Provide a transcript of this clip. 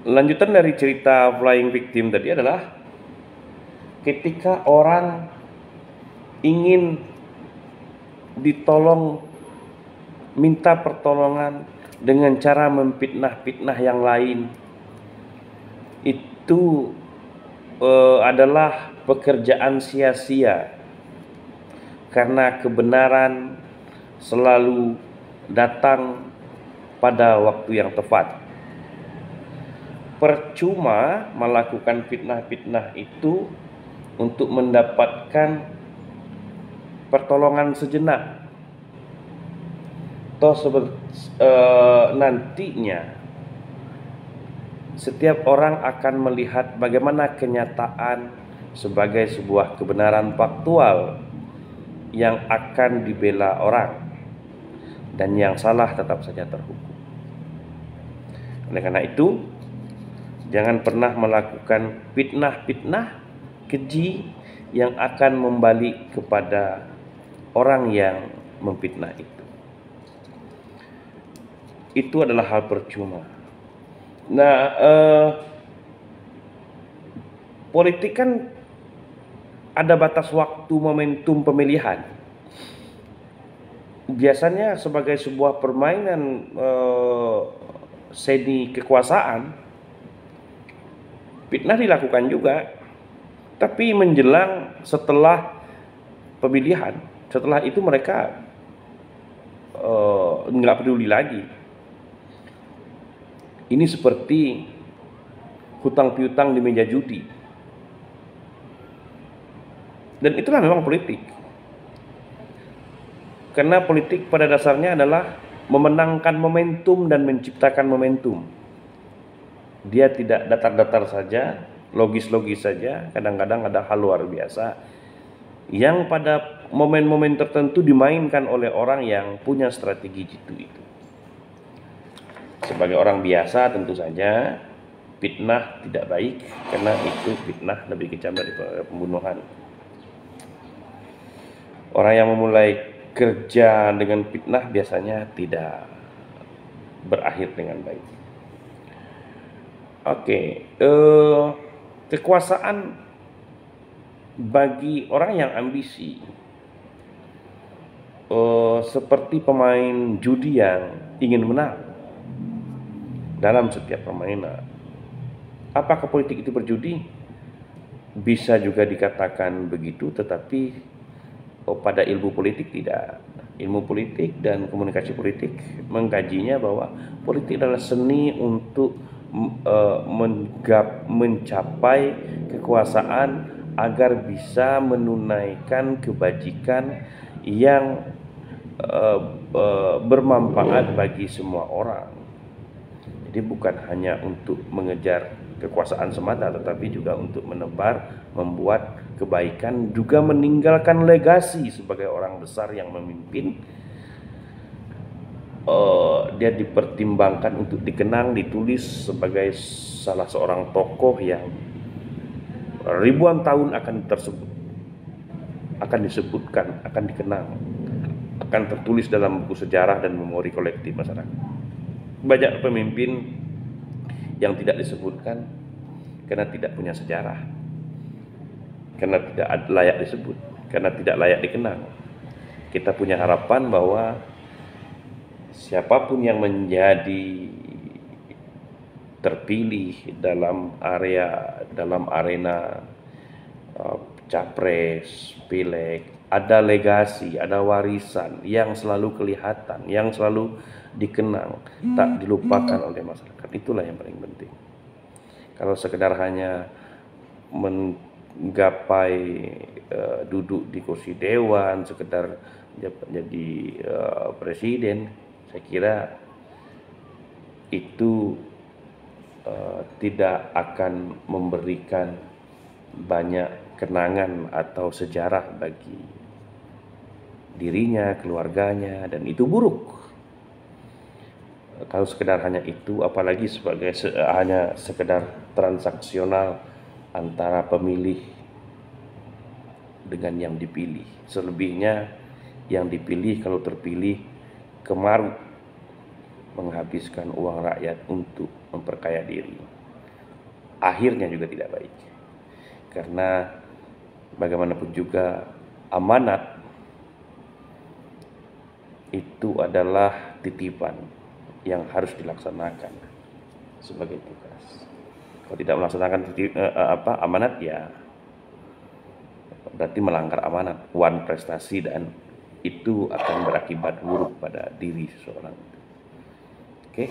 Lanjutan dari cerita flying victim tadi adalah ketika orang ingin ditolong, minta pertolongan dengan cara memfitnah-fitnah yang lain, itu adalah pekerjaan sia-sia, karena kebenaran selalu datang pada waktu yang tepat. Percuma melakukan fitnah-fitnah itu untuk mendapatkan pertolongan sejenak. Nantinya setiap orang akan melihat bagaimana kenyataan sebagai sebuah kebenaran faktual yang akan dibela orang, dan yang salah tetap saja terhukum. Oleh karena itu, jangan pernah melakukan fitnah-fitnah keji yang akan membalik kepada orang yang memfitnah itu. Itu adalah hal percuma. Nah, politik kan ada batas waktu momentum pemilihan. Biasanya sebagai sebuah permainan seni kekuasaan, fitnah dilakukan juga, tapi menjelang setelah pemilihan, setelah itu mereka nggak peduli lagi. Ini seperti hutang piutang di meja judi, dan itulah memang politik. Karena politik pada dasarnya adalah memenangkan momentum dan menciptakan momentum. Dia tidak datar-datar saja, logis-logis saja. Kadang-kadang ada hal luar biasa yang pada momen-momen tertentu dimainkan oleh orang yang punya strategi jitu itu. Sebagai orang biasa tentu saja fitnah tidak baik, karena itu fitnah lebih kejam daripada pembunuhan. Orang yang memulai kerja dengan fitnah biasanya tidak berakhir dengan baik. Kekuasaan bagi orang yang ambisi, seperti pemain judi yang ingin menang dalam setiap permainan. Apakah politik itu berjudi? Bisa juga dikatakan begitu, tetapi pada ilmu politik tidak. Ilmu politik dan komunikasi politik mengkajinya bahwa politik adalah seni untuk mencapai kekuasaan agar bisa menunaikan kebajikan yang bermanfaat bagi semua orang. Jadi bukan hanya untuk mengejar kekuasaan semata, tetapi juga untuk menebar, membuat kebaikan, juga meninggalkan legasi sebagai orang besar yang memimpin. Dia dipertimbangkan untuk dikenang, ditulis sebagai salah seorang tokoh yang ribuan tahun akan disebutkan, akan dikenang, akan tertulis dalam buku sejarah dan memori kolektif masyarakat. Banyak pemimpin yang tidak disebutkan karena tidak punya sejarah, karena tidak layak disebut, karena tidak layak dikenang. Kita punya harapan bahwa siapapun yang menjadi terpilih dalam arena capres, pileg, ada legasi, ada warisan yang selalu kelihatan, yang selalu dikenang, tak dilupakan oleh masyarakat. Itulah yang paling penting. Kalau sekedar hanya menggapai duduk di kursi dewan, sekedar jadi presiden, saya kira itu tidak akan memberikan banyak kenangan atau sejarah bagi dirinya, keluarganya, dan itu buruk. Kalau sekedar hanya itu, apalagi sebagai hanya sekedar transaksional antara pemilih dengan yang dipilih. Selebihnya yang dipilih kalau terpilih kemaruk menghabiskan uang rakyat untuk memperkaya diri. akhirnya juga tidak baik. Karena bagaimanapun juga amanat itu adalah titipan yang harus dilaksanakan sebagai tugas. Kalau tidak melaksanakan amanat, ya berarti melanggar amanat, wan prestasi, dan itu akan berakibat buruk pada diri seseorang. Oke.